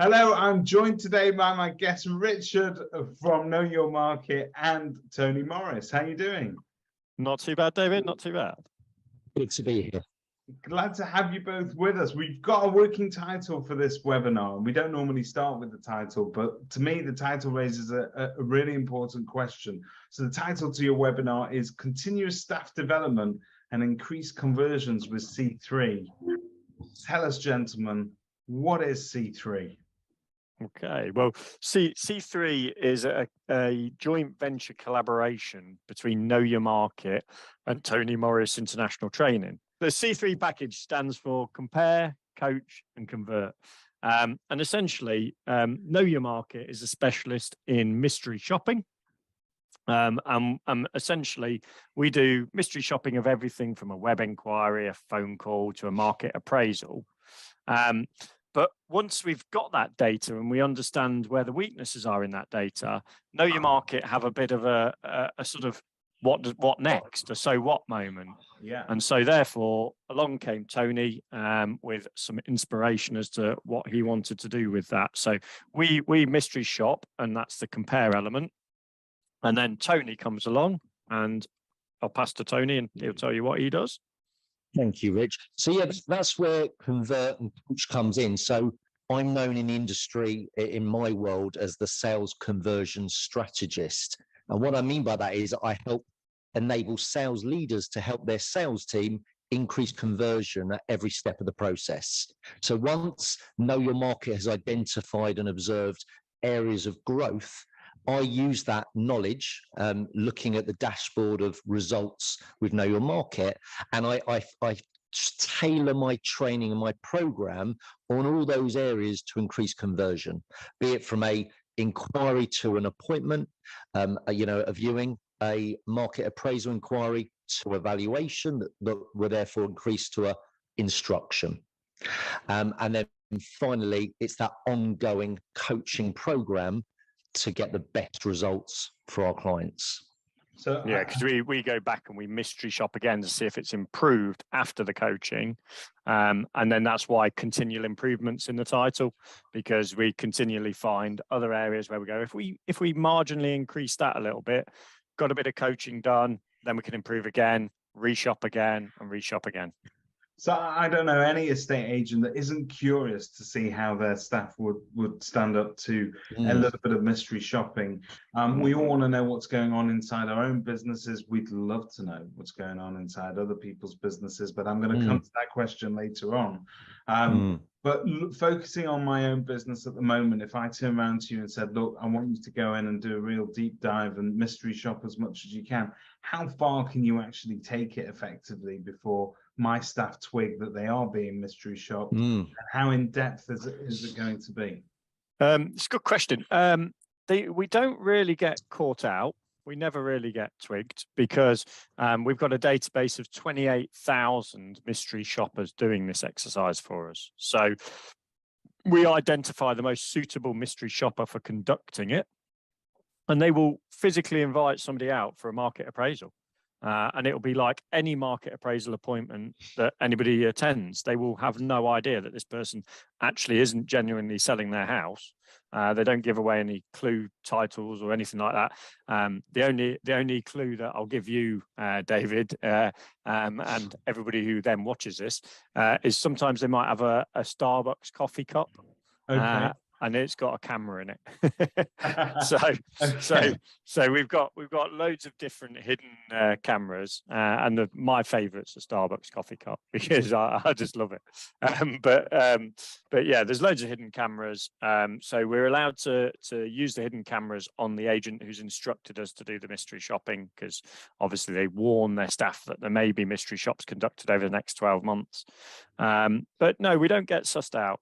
Hello, I'm joined today by my guest Richard from Know Your Market and Tony Morris. How are you doing? Not too bad, David. Not too bad. Good to be here. Glad to have you both with us. We've got a working title for this webinar. We don't normally start with the title, but to me, the title raises a really important question. So the title to your webinar is Continuous Staff Development and Increased Conversions with C3. Tell us, gentlemen, what is C3? Okay, well, C3 is a joint venture collaboration between Know Your Market and Tony Morris International Training. The C3 package stands for Compare, Coach, and Convert. And essentially, Know Your Market is a specialist in mystery shopping. Essentially, we do mystery shopping of everything from a web inquiry, a phone call, to a market appraisal. But once we've got that data and we understand where the weaknesses are in that data, Know Your Market have a bit of a sort of what next, a so what moment. Yeah. And so therefore, along came Tony with some inspiration as to what he wanted to do with that. So we mystery shop, and that's the compare element. And then Tony comes along, and I'll pass to Tony and he'll tell you what he does. Thank you, Rich. So yeah, that's where Convert and Coach comes in. So I'm known in the industry, in my world, as the sales conversion strategist. And what I mean by that is I help enable sales leaders to help their sales team increase conversion at every step of the process. So once Know Your Market has identified and observed areas of growth, I use that knowledge, looking at the dashboard of results with Know Your Market, and I tailor my training and my program on all those areas to increase conversion, be it from a inquiry to an appointment, a viewing, a market appraisal inquiry to evaluation that will therefore increase to a instruction. And then finally, it's that ongoing coaching program to get the best results for our clients. So yeah, because we go back and we mystery shop again to see if it's improved after the coaching, and then that's why continual improvements in the title, because we continually find other areas where we go, if we marginally increase that a little bit, got a bit of coaching done, then we can improve again, reshop again, and reshop again. So I don't know any estate agent that isn't curious to see how their staff would stand up to a little bit of mystery shopping. We all want to know what's going on inside our own businesses. We'd love to know what's going on inside other people's businesses, but I'm going to come to that question later on. But focusing on my own business at the moment, if I turn around to you and said, look, I want you to go in and do a real deep dive and mystery shop as much as you can, how far can you actually take it effectively before my staff twig that they are being mystery shopped? And how in depth is it going to be? It's a good question. We don't really get caught out. We never really get twigged because we've got a database of 28,000 mystery shoppers doing this exercise for us. So we identify the most suitable mystery shopper for conducting it, and they will physically invite somebody out for a market appraisal. And it'll be like any market appraisal appointment that anybody attends. They will have no idea that this person actually isn't genuinely selling their house. They don't give away any clue titles or anything like that. The only clue that I'll give you, David, and everybody who then watches this, is sometimes they might have a Starbucks coffee cup. Okay. And it's got a camera in it. So we've got loads of different hidden cameras, and my favourite's a Starbucks coffee cup because I just love it. But yeah, there's loads of hidden cameras. So we're allowed to use the hidden cameras on the agent who's instructed us to do the mystery shopping, because obviously they warn their staff that there may be mystery shops conducted over the next 12 months. But no, we don't get sussed out.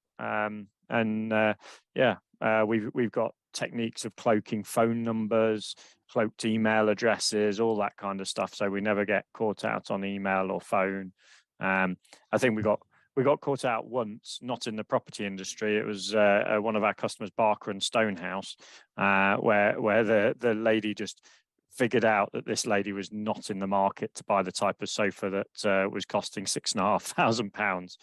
We've got techniques of cloaking phone numbers, cloaked email addresses, all that kind of stuff. So we never get caught out on email or phone. I think we got caught out once, not in the property industry. It was one of our customers, Barker and Stonehouse, where the lady just figured out that this lady was not in the market to buy the type of sofa that was costing £6,500.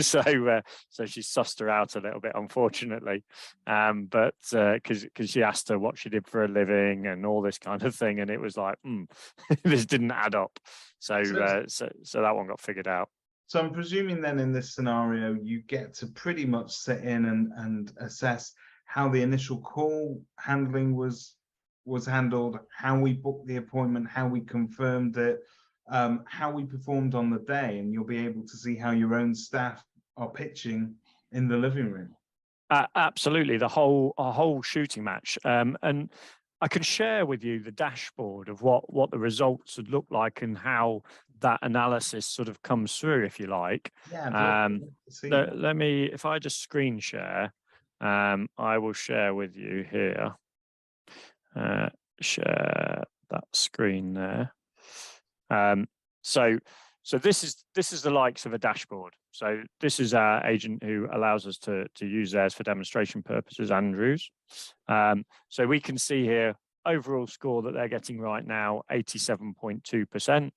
So she sussed her out a little bit, unfortunately, but because she asked her what she did for a living and all this kind of thing, and it was like, this didn't add up. So that one got figured out. So I'm presuming then in this scenario, you get to pretty much sit in and assess how the initial call handling was handled, how we booked the appointment, how we confirmed it, how we performed on the day, and you'll be able to see how your own staff are pitching in the living room. Absolutely, a whole shooting match, and I can share with you the dashboard of what the results would look like and how that analysis sort of comes through, if you like. Yeah. Let me, if I just screen share, I will share with you here. Share that screen there. So this is the likes of a dashboard. So this is our agent who allows us to use theirs for demonstration purposes, Andrews. So we can see here overall score that they're getting right now, 87.2%.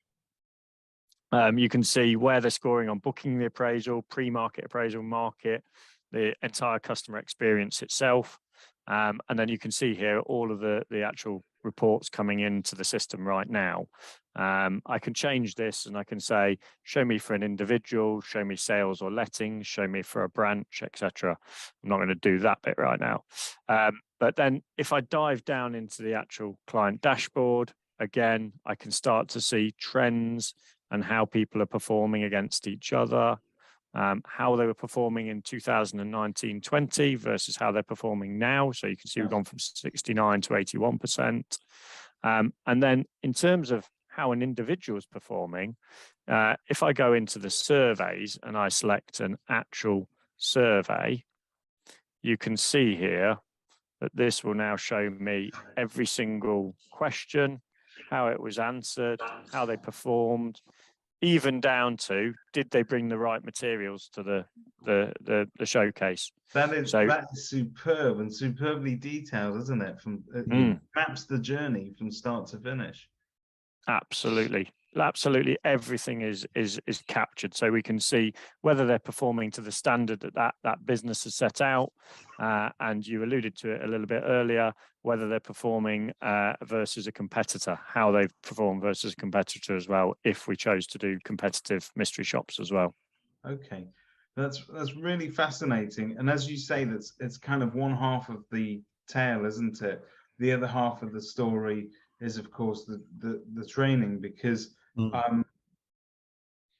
You can see where they're scoring on booking the appraisal, pre-market appraisal, market, the entire customer experience itself. And then you can see here all of the actual reports coming into the system right now. I can change this and I can say, show me for an individual, show me sales or lettings, show me for a branch, etc. I'm not going to do that bit right now. But then if I dive down into the actual client dashboard, again, I can start to see trends and how people are performing against each other. How they were performing in 2019-20 versus how they're performing now. So you can see we've gone from 69 to 81%. And then in terms of how an individual is performing, if I go into the surveys and I select an actual survey, you can see here that this will now show me every single question, how it was answered, how they performed, even down to did they bring the right materials to the showcase. That is superb and superbly detailed, isn't it? It maps the journey from start to finish. Absolutely everything is captured, so we can see whether they're performing to the standard that business has set out, and you alluded to it a little bit earlier, whether they're performing versus a competitor, how they've performed versus a competitor as well, if we chose to do competitive mystery shops as well. Okay, that's really fascinating. And as you say, it's kind of one half of the tale, isn't it? The other half of the story is, of course, the training, because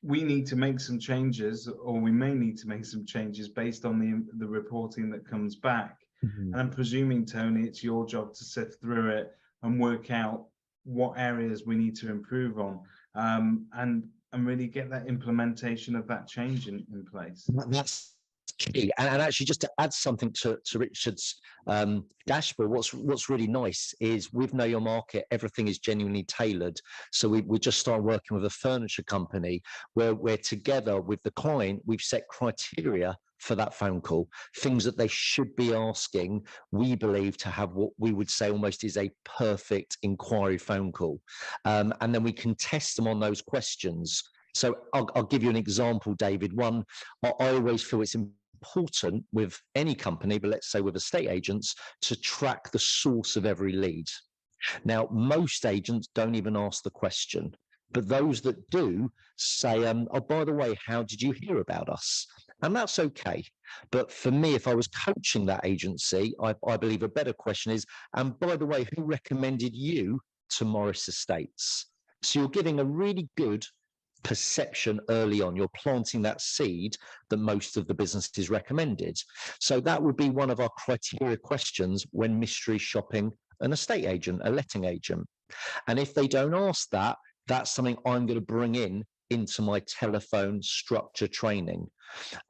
we need to make some changes, or we may need to make some changes based on the reporting that comes back. And I'm presuming, Tony, it's your job to sift through it and work out what areas we need to improve on, and really get that implementation of that change in place. That's key. And actually, just to add something to Richard's dashboard, what's really nice is with Know Your Market, everything is genuinely tailored. So we just started working with a furniture company where we're together with the client, we've set criteria for that phone call, things that they should be asking, we believe, to have what we would say almost is a perfect inquiry phone call. And then we can test them on those questions. So I'll give you an example, David. One, I always feel it's important with any company, but let's say with estate agents, to track the source of every lead. Now, most agents don't even ask the question, but those that do say, oh, by the way, how did you hear about us? And that's okay. But for me, if I was coaching that agency, I believe a better question is, and by the way, who recommended you to Morris Estates? So you're giving a really good perception early on. You're planting that seed that most of the business is recommended. So that would be one of our criteria questions when mystery shopping an estate agent, a letting agent. And if they don't ask that, that's something I'm going to bring into my telephone structure training.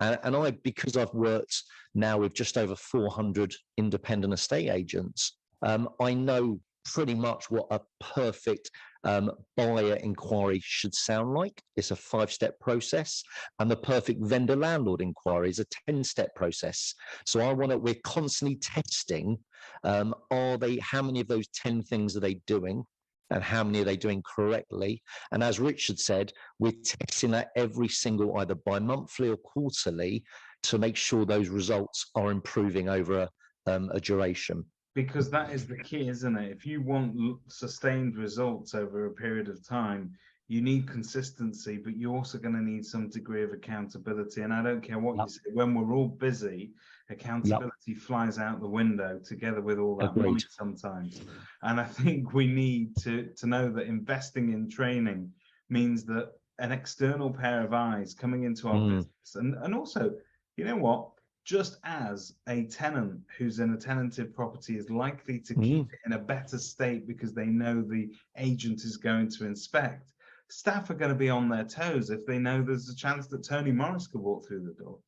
And I, because I've worked now with just over 400 independent estate agents, I know pretty much what a perfect buyer inquiry should sound like. It's a 5-step process, and the perfect vendor landlord inquiry is a 10-step process. So we're constantly testing, how many of those 10 things are they doing, and how many are they doing correctly? And as Richard said, we're testing that every single, either bi-monthly or quarterly, to make sure those results are improving over a duration. Because that is the key, isn't it? If you want sustained results over a period of time, you need consistency, but you're also going to need some degree of accountability. And I don't care what you say, when we're all busy, accountability flies out the window together with all that money sometimes. And I think we need to know that investing in training means that an external pair of eyes coming into our business, and also, you know what? Just as a tenant who's in a tenanted property is likely to keep it in a better state because they know the agent is going to inspect, staff are going to be on their toes if they know there's a chance that Tony Morris could walk through the door.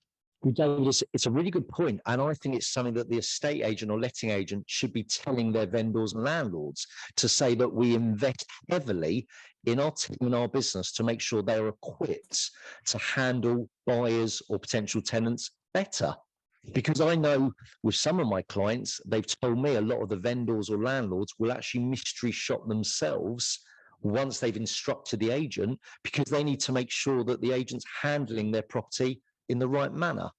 It's a really good point, and I think it's something that the estate agent or letting agent should be telling their vendors and landlords, to say that we invest heavily in our team and our business to make sure they're equipped to handle buyers or potential tenants better. Because I know with some of my clients, they've told me a lot of the vendors or landlords will actually mystery shop themselves once they've instructed the agent, because they need to make sure that the agent's handling their property in the right manner.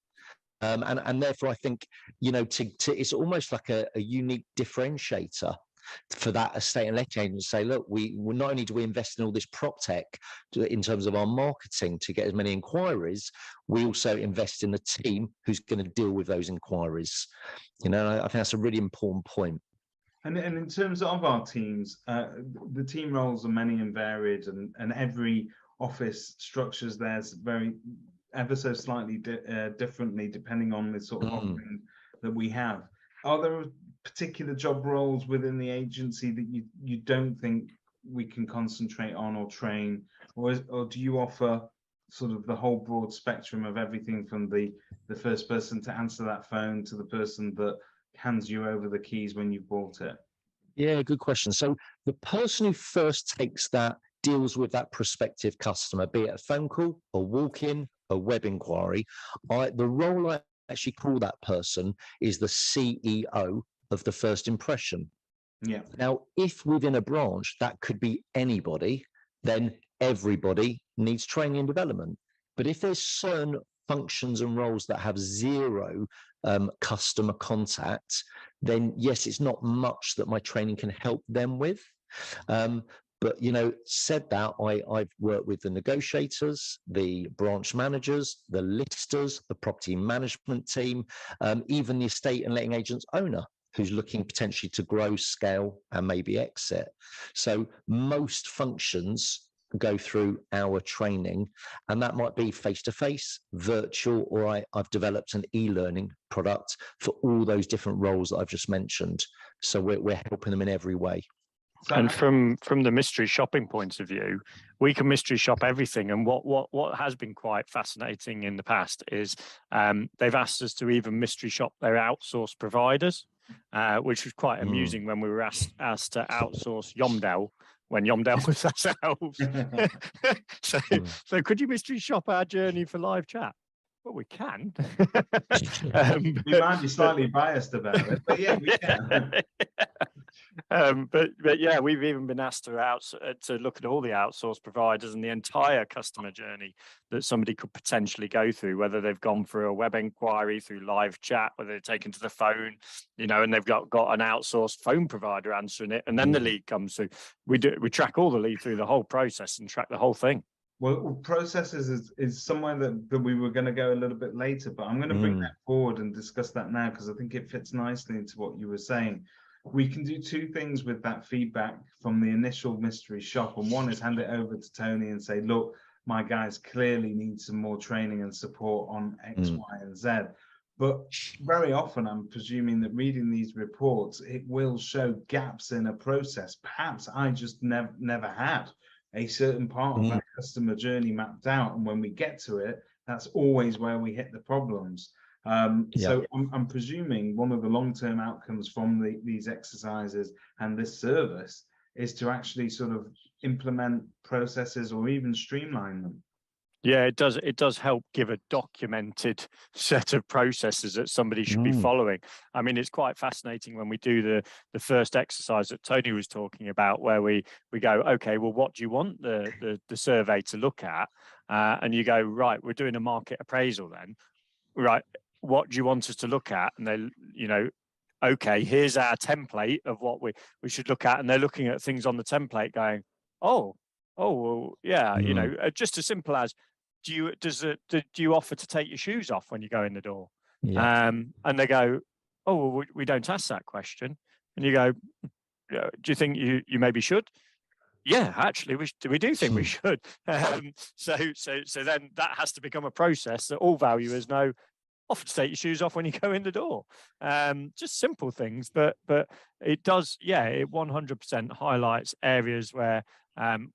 And therefore, I think, it's almost like a unique differentiator for that estate and letting agent to say, look, we not only do we invest in all this prop tech in terms of our marketing to get as many inquiries, we also invest in the team who's going to deal with those inquiries. I think that's a really important point. And in terms of our teams, the team roles are many and varied, and every office structures theirs ever so slightly differently depending on the sort of offering that we have. Are there particular job roles within the agency that you don't think we can concentrate on or train, or do you offer sort of the whole broad spectrum of everything from the first person to answer that phone to the person that hands you over the keys when you've bought it? Yeah, good question. So the person who first deals with that prospective customer, be it a phone call, a walk-in, a web inquiry, the role I actually call that person is the CEO of the first impression. Yeah. Now, if within a branch that could be anybody, then everybody needs training and development. But if there's certain functions and roles that have zero customer contact, then yes, it's not much that my training can help them with. But said that, I've worked with the negotiators, the branch managers, the listers, the property management team, even the estate and letting agents owner, who's looking potentially to grow, scale, and maybe exit. So most functions go through our training, and that might be face-to-face, virtual, or I've developed an e-learning product for all those different roles that I've just mentioned. So we're helping them in every way. And from the mystery shopping point of view, we can mystery shop everything. And what has been quite fascinating in the past is they've asked us to even mystery shop their outsourced providers, which was quite amusing when we were asked to outsource Yomdel when Yomdel was ourselves. So could you mystery shop our journey for live chat? Well, we can. We might be slightly biased about it, but yeah, we can. But yeah, we've even been asked to look at all the outsourced providers and the entire customer journey that somebody could potentially go through, whether they've gone through a web inquiry, through live chat, whether they're taken to the phone, and they've got an outsourced phone provider answering it, and then the lead comes through. We track all the lead through the whole process and track the whole thing. Well, processes is somewhere that we were going to go a little bit later, but I'm going to bring that forward and discuss that now, because I think it fits nicely into what you were saying. We can do two things with that feedback from the initial mystery shop, and one is hand it over to Tony and say, look, my guys clearly need some more training and support on X, Y, and Z. But very often, I'm presuming that reading these reports, it will show gaps in a process. Perhaps I just never had a certain part of that customer journey mapped out, and when we get to it, that's always where we hit the problems. So I'm presuming one of the long-term outcomes from these exercises and this service is to actually sort of implement processes or even streamline them. Yeah, it does. It does help give a documented set of processes that somebody should be following. I mean, it's quite fascinating when we do the first exercise that Tony was talking about, where we go, okay, well, what do you want the survey to look at? And you go, right, we're doing a market appraisal then, right? What do you want us to look at? And they, you know, okay, here's our template of what we should look at, and they're looking at things on the template, going, oh, well, yeah, you know, just as simple as, do you offer to take your shoes off when you go in the door? And they go, oh, well, we don't ask that question. And you go, do you think you maybe should? Yeah, actually, we do think we should. So then that has to become a process that all valuers know. Offer to take your shoes off when you go in the door. Just simple things, but it does, yeah, it 100% highlights areas where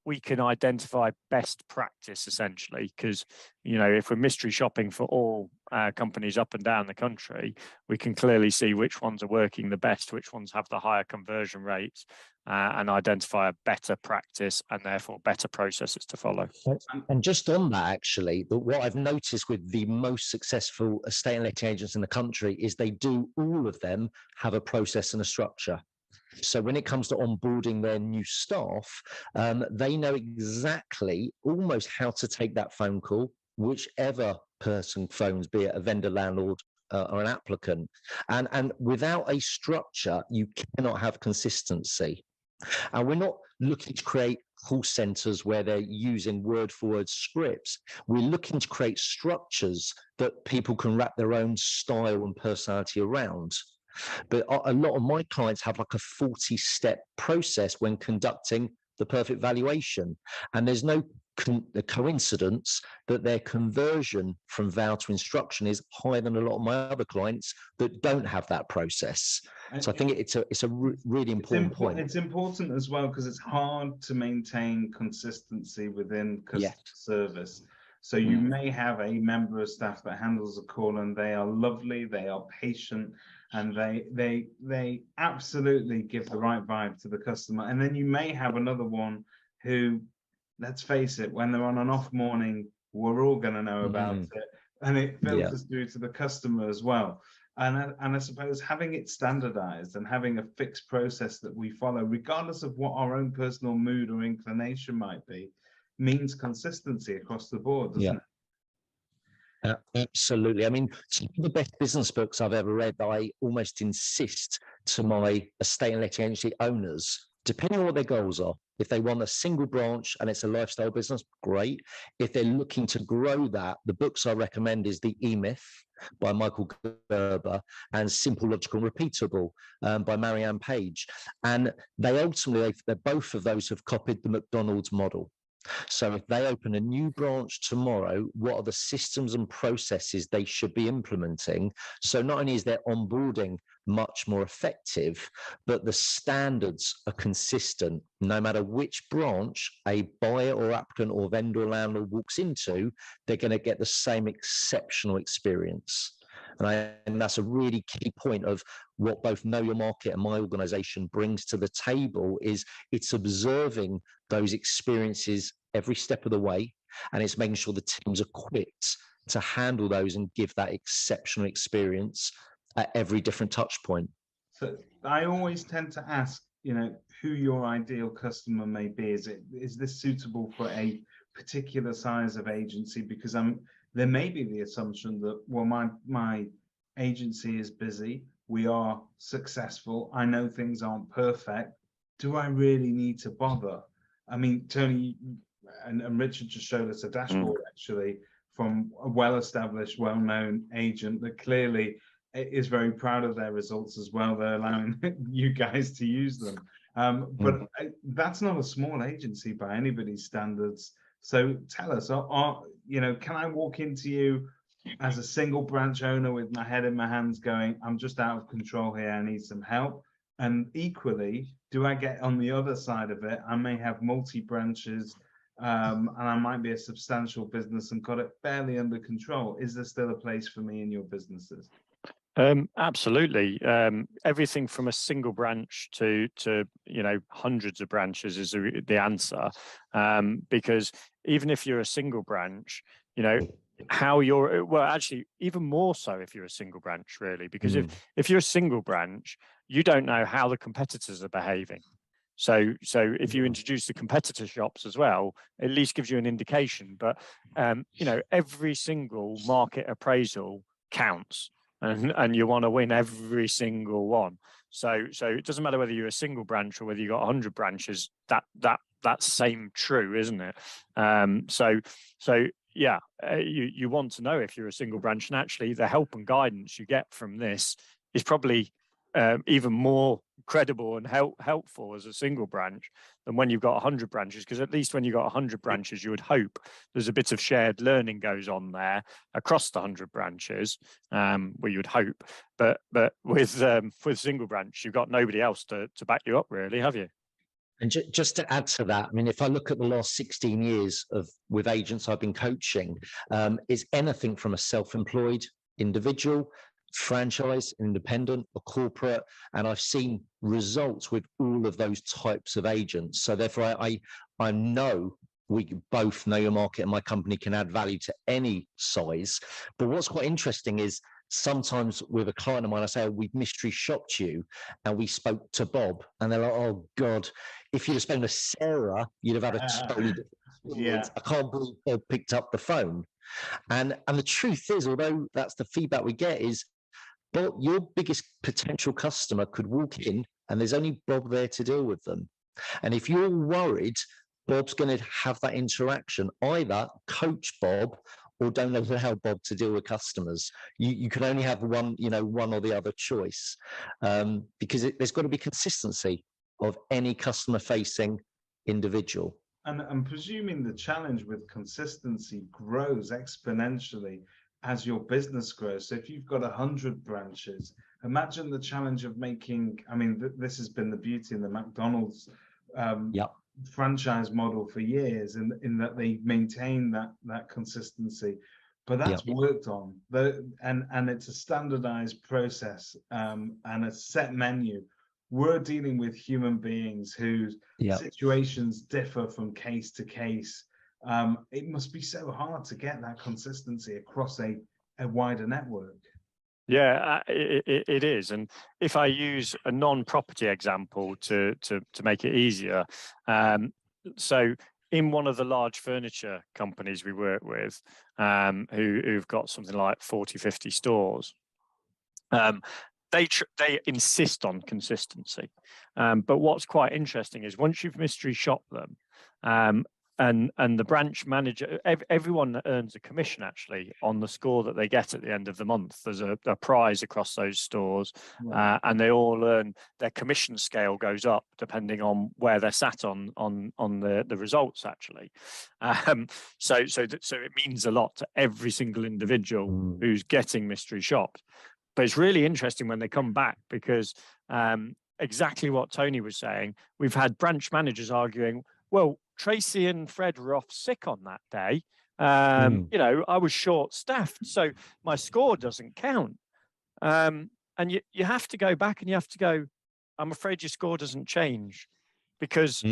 we can identify best practice, essentially, because, you know, if we're mystery shopping for all companies up and down the country, we can clearly see which ones are working the best, which ones have the higher conversion rates, and identify a better practice and therefore better processes to follow. And just on that, actually, what I've noticed with the most successful estate and letting agents in the country is they do, all of them have a process and a structure. So when it comes to onboarding their new staff, they know exactly almost how to take that phone call, whichever person phones, be it a vendor, landlord, or an applicant. And without a structure, you cannot have consistency. And we're not looking to create call centers where they're using word for word scripts. We're looking to create structures that people can wrap their own style and personality around. But a lot of my clients have like a 40-step process when conducting the perfect valuation. And there's no coincidence that their conversion from vow to instruction is higher than a lot of my other clients that don't have that process. So I think it's a really important point. It's important as well because it's hard to maintain consistency within customer service. So you may have a member of staff that handles a call and they are lovely, they are patient, and they absolutely give the right vibe to the customer. And then you may have another one who, let's face it, when they're on an off morning, we're all going to know about it, and it filters through to the customer as well. And I suppose having it standardized and having a fixed process that we follow, regardless of what our own personal mood or inclination might be, means consistency across the board, doesn't it? Absolutely. I mean, some of the best business books I've ever read, I almost insist to my estate and letting agency owners, depending on what their goals are. If they want a single branch and it's a lifestyle business, great. If they're looking to grow that, the books I recommend is The E-Myth by Michael Gerber and Simple, Logical, and Repeatable by Marianne Page. And they ultimately, both of those have copied the McDonald's model. So if they open a new branch tomorrow, what are the systems and processes they should be implementing? So not only is their onboarding much more effective, but the standards are consistent. No matter which branch a buyer or applicant or vendor or landlord walks into, they're going to get the same exceptional experience. And that's a really key point of what both Know Your Market and my organization brings to the table is it's observing those experiences every step of the way, and it's making sure the team's equipped to handle those and give that exceptional experience at every different touch point. So I always tend to ask, you know, who your ideal customer may be. Is this suitable for a particular size of agency? Because there may be the assumption that, well, my agency is busy, we are successful, I know things aren't perfect, do I really need to bother? I mean, Tony and Richard just showed us a dashboard actually from a well-established, well-known agent that clearly is very proud of their results as well. They're allowing you guys to use them. But that's not a small agency by anybody's standards. So tell us, you know, can I walk into you as a single branch owner with my head in my hands going, I'm just out of control here, I need some help? And equally, do I get on the other side of it? I may have multi-branches and I might be a substantial business and got it fairly under control. Is there still a place for me in your businesses? Absolutely. Everything from a single branch to hundreds of branches is the answer. Because even if you're a single branch, actually even more so if you're a single branch, really, because if you're a single branch, you don't know how the competitors are behaving. So if you introduce the competitor shops as well, at least gives you an indication. But every single market appraisal counts, and you want to win every single one. So it doesn't matter whether you're a single branch or whether you've got 100 branches. That's same true, isn't it? You want to know if you're a single branch, and actually the help and guidance you get from this is probably even more credible and helpful as a single branch than when you've got 100 branches, because at least when you've got 100 branches, you would hope there's a bit of shared learning goes on there across the 100 branches, where you would hope. But with single branch, you've got nobody else to back you up, really, have you? And just to add to that, I mean, if I look at the last 16 years with agents I've been coaching, it's anything from a self-employed individual, franchise, independent, or corporate, and I've seen results with all of those types of agents. So therefore, I know we both know your market, and my company can add value to any size. But what's quite interesting is sometimes with a client of mine, I say, we've mystery shopped you, and we spoke to Bob, and they're like, oh God, if you'd have spoken to Sarah, you'd have had a totally different experience. I can't believe Bob picked up the phone. And the truth is, although that's the feedback we get, is but your biggest potential customer could walk in and there's only Bob there to deal with them. And if you're worried, Bob's going to have that interaction, either coach Bob or don't allow Bob to deal with customers. You can only have one or the other choice, because there's got to be consistency of any customer facing individual. And I'm presuming the challenge with consistency grows exponentially as your business grows. So if you've got 100 branches, imagine the challenge of making, I mean, this has been the beauty in the McDonald's franchise model for years, in that they maintain that consistency, but that's worked on, and it's a standardized process, and a set menu. We're dealing with human beings whose situations differ from case to case. It must be so hard to get that consistency across a wider network. Yeah, it is. And if I use a non-property example to make it easier, so in one of the large furniture companies we work with, who've got something like 40, 50 stores, they insist on consistency. But what's quite interesting is once you've mystery shopped them, and the branch manager, everyone earns a commission actually on the score that they get at the end of the month. There's a prize across those stores, and they all earn, their commission scale goes up depending on where they're sat on the results actually. So it means a lot to every single individual who's getting mystery shopped. But it's really interesting when they come back, because exactly what Tony was saying, we've had branch managers arguing, well, Tracy and Fred were off sick on that day. I was short-staffed, so my score doesn't count. And you have to go back and you have to go, I'm afraid your score doesn't change, because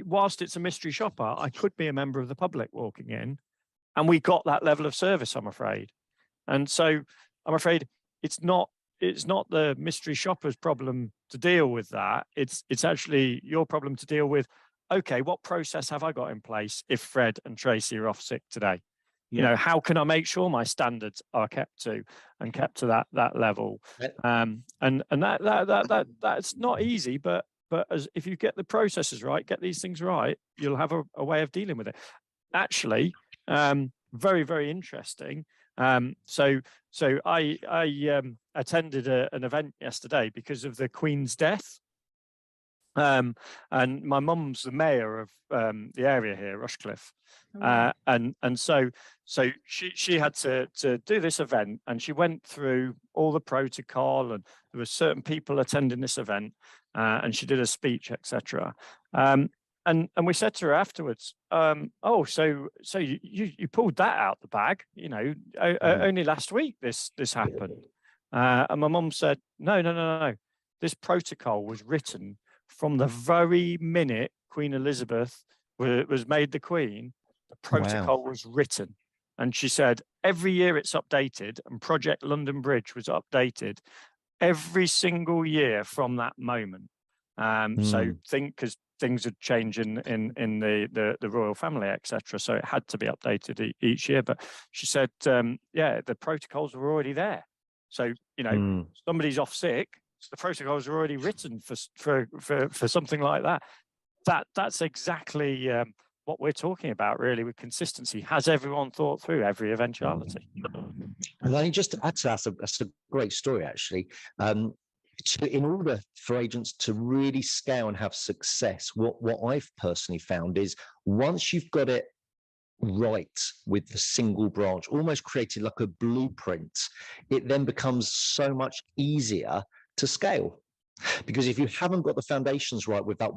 whilst it's a mystery shopper, I could be a member of the public walking in, and we got that level of service, I'm afraid. And so I'm afraid it's not the mystery shopper's problem to deal with that. It's actually your problem to deal with. Okay, what process have I got in place if Fred and Tracy are off sick today? How can I make sure my standards are kept to that level? And that's not easy, but if you get the processes right, get these things right, you'll have a way of dealing with it. Actually, very, very interesting. So I attended an event yesterday because of the Queen's death. And my mum's the mayor of the area here, Rushcliffe, and so she had to do this event, and she went through all the protocol, and there were certain people attending this event, and she did a speech, etc. and we said to her afterwards, oh, so you pulled that out the bag, only last week this happened. And my mum said, no. This protocol was written from the very minute Queen Elizabeth was made the Queen. The protocol was written. And she said, every year it's updated, and Project London Bridge was updated every single year from that moment. So because things had changed in the royal family, etc. So it had to be updated each year. But she said, the protocols were already there. So, somebody's off sick, the protocols are already written for something like that. That's exactly what we're talking about, really, with consistency. Has everyone thought through every eventuality? And I just to add to that, that's a great story, actually. In order for agents to really scale and have success, what I've personally found is once you've got it right with the single branch, almost created like a blueprint, it then becomes so much easier to scale. Because if you haven't got the foundations right with that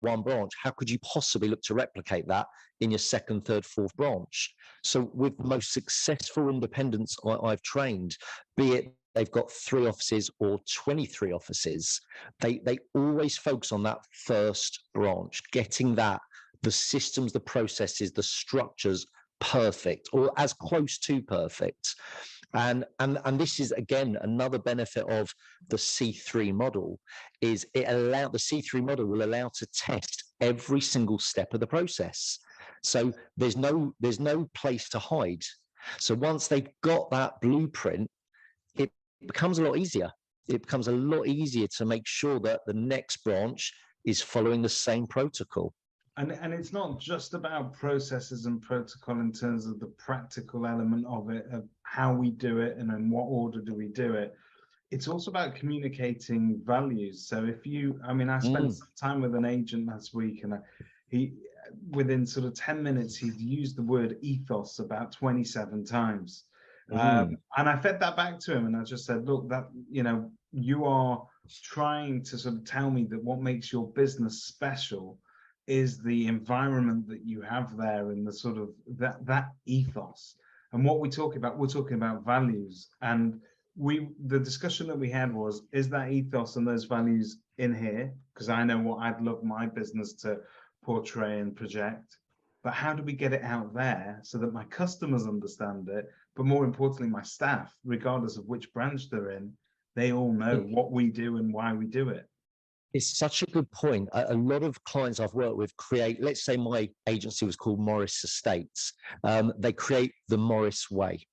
one branch, how could you possibly look to replicate that in your second, third, fourth branch? So with the most successful independents I've trained, be it they've got 3 offices or 23 offices, they always focus on that first branch, getting that, the systems, the processes, the structures perfect, or as close to perfect. And this is, again, another benefit of the C3 model, is the C3 model will allow to test every single step of the process. So there's no place to hide. So once they've got that blueprint, it becomes a lot easier. It becomes a lot easier to make sure that the next branch is following the same protocol. And it's not just about processes and protocol in terms of the practical element of it, of how we do it and in what order do we do it. It's also about communicating values. So I spent some time with an agent last week, and he, within sort of 10 minutes, he'd used the word ethos about 27 times. And I fed that back to him, and I just said, look, that, you are trying to sort of tell me that what makes your business special is the environment that you have there, and the sort of that ethos. And what we're talking about values. And the discussion that we had was, is that ethos and those values in here? Because I know what I'd love my business to portray and project. But how do we get it out there so that my customers understand it? But more importantly, my staff, regardless of which branch they're in, they all know what we do and why we do it. It's such a good point. A lot of clients I've worked with create, let's say my agency was called Morris Estates. They create the Morris way.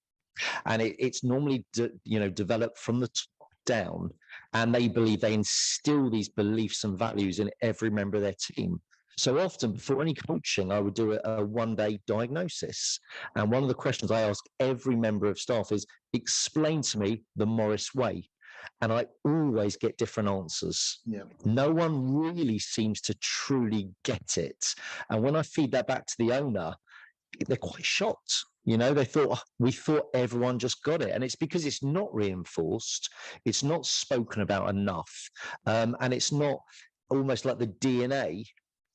And it's normally, developed from the top down. And they believe they instill these beliefs and values in every member of their team. So often before any coaching, I would do a one-day diagnosis. And one of the questions I ask every member of staff is, explain to me the Morris way. And I always get different answers. Yeah. No one really seems to truly get it. And when I feed that back to the owner, they're quite shocked. They thought, we thought everyone just got it. And it's because it's not reinforced. It's not spoken about enough. And it's not almost like the DNA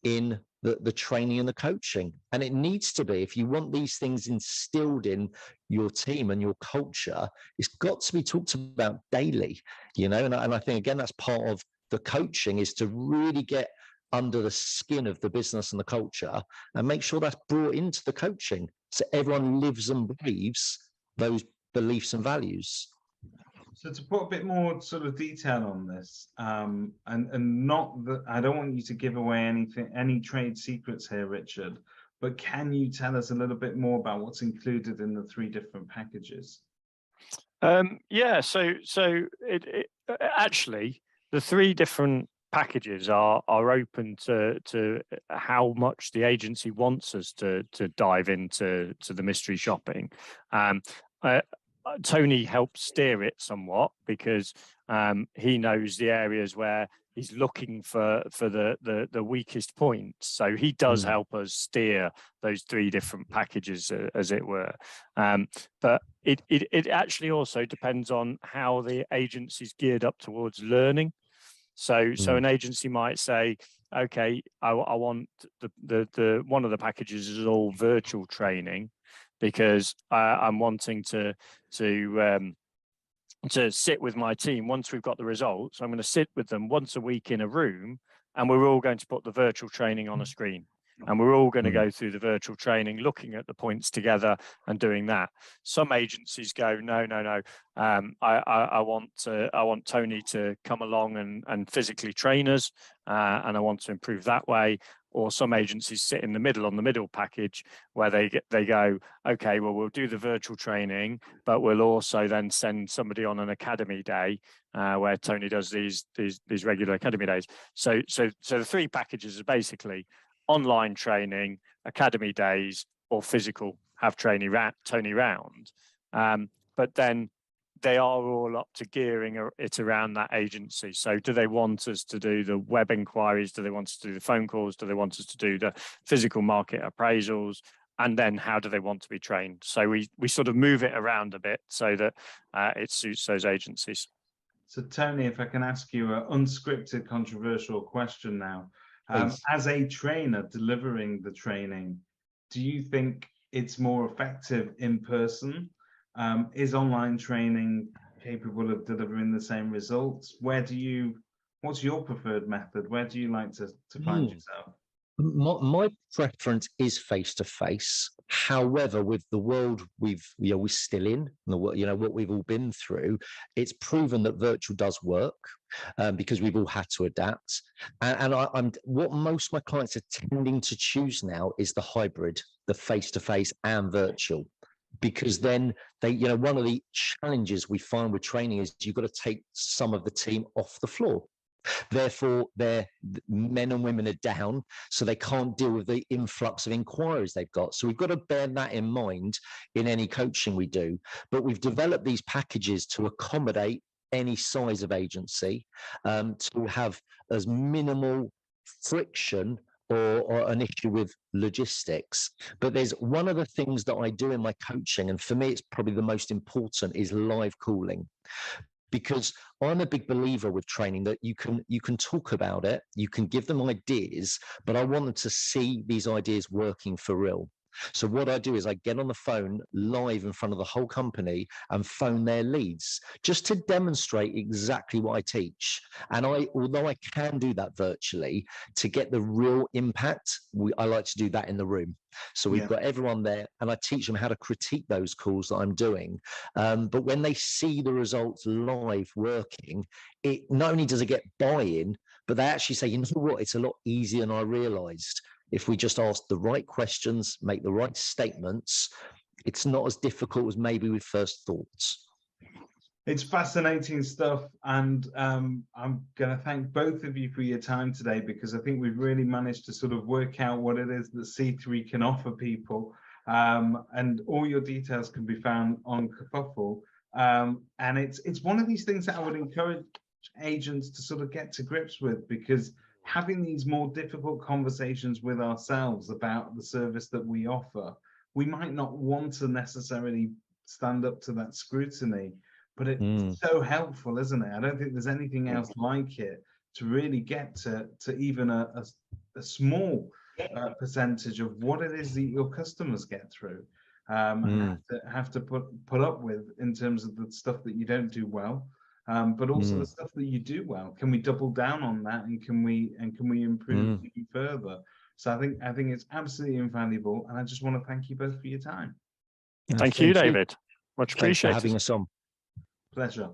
in the training and the coaching. And it needs to be. If you want these things instilled in your team and your culture, it's got to be talked about daily, and I think, again, that's part of the coaching, is to really get under the skin of the business and the culture and make sure that's brought into the coaching, so everyone lives and breathes those beliefs and values. So to put a bit more sort of detail on this, and not that I don't want you to give away any trade secrets here, Richard, but can you tell us a little bit more about what's included in the 3 different packages? So it actually, the 3 different packages are open to how much the agency wants us to dive into the mystery shopping. Tony helps steer it somewhat, because he knows the areas where he's looking for the weakest points. So he does help us steer those 3 different packages, as it were. But it actually also depends on how the agency's geared up towards learning. So an agency might say, okay, I want the one of the packages is all virtual training, because I'm wanting to sit with my team once we've got the results. I'm going to sit with them once a week in a room, and we're all going to put the virtual training on a screen. And we're all going to go through the virtual training, looking at the points together and doing that. Some agencies go, no. I want Tony to come along and physically train us, and I want to improve that way. Or some agencies sit in the middle on the middle package, where they go, okay, well, we'll do the virtual training, but we'll also then send somebody on an academy day where Tony does these regular academy days. So the three packages are basically online training, academy days, or physical have Tony round. But then they are all up to gearing it around that agency. So do they want us to do the web inquiries? Do they want us to do the phone calls? Do they want us to do the physical market appraisals? And then how do they want to be trained? So we sort of move it around a bit so that it suits those agencies. So Tony, if I can ask you an unscripted, controversial question now. As a trainer delivering the training, do you think it's more effective in person? Is online training capable of delivering the same results? What's your preferred method? Where do you like to find yourself? My preference is face-to-face. However, with the world we're still in, what we've all been through, it's proven that virtual does work, because we've all had to adapt. And what most of my clients are tending to choose now is the hybrid, the face-to-face and virtual. Because then one of the challenges we find with training is you've got to take some of the team off the floor. Therefore, their men and women are down, so they can't deal with the influx of inquiries they've got. So we've got to bear that in mind in any coaching we do. But we've developed these packages to accommodate any size of agency, to have as minimal friction or an issue with logistics. But there's one of the things that I do in my coaching, and for me it's probably the most important, is live calling. Because I'm a big believer with training that you can talk about it, you can give them ideas, but I want them to see these ideas working for real. So what I do is I get on the phone live in front of the whole company and phone their leads just to demonstrate exactly what I teach. And although I can do that virtually, to get the real impact, I like to do that in the room. So we've got everyone there, and I teach them how to critique those calls that I'm doing. But when they see the results live working, it not only does it get buy-in, but they actually say, you know what, it's a lot easier than I realized. If we just ask the right questions, make the right statements, it's not as difficult as maybe we first thought. It's fascinating stuff, and I'm going to thank both of you for your time today, because I think we've really managed to sort of work out what it is that C3 can offer people, and all your details can be found on Kerfuffle. And it's one of these things that I would encourage agents to sort of get to grips with, because having these more difficult conversations with ourselves about the service that we offer, we might not want to necessarily stand up to that scrutiny, but it's so helpful, isn't it? I don't think there's anything else like it to really get to even a small percentage of what it is that your customers get through, and have to put up with in terms of the stuff that you don't do well. But also the stuff that you do well. Can we double down on that, and can we improve even further? So I think it's absolutely invaluable, and I just want to thank you both for your time. Thank you, David. Much appreciated. Thanks for having us on. Pleasure.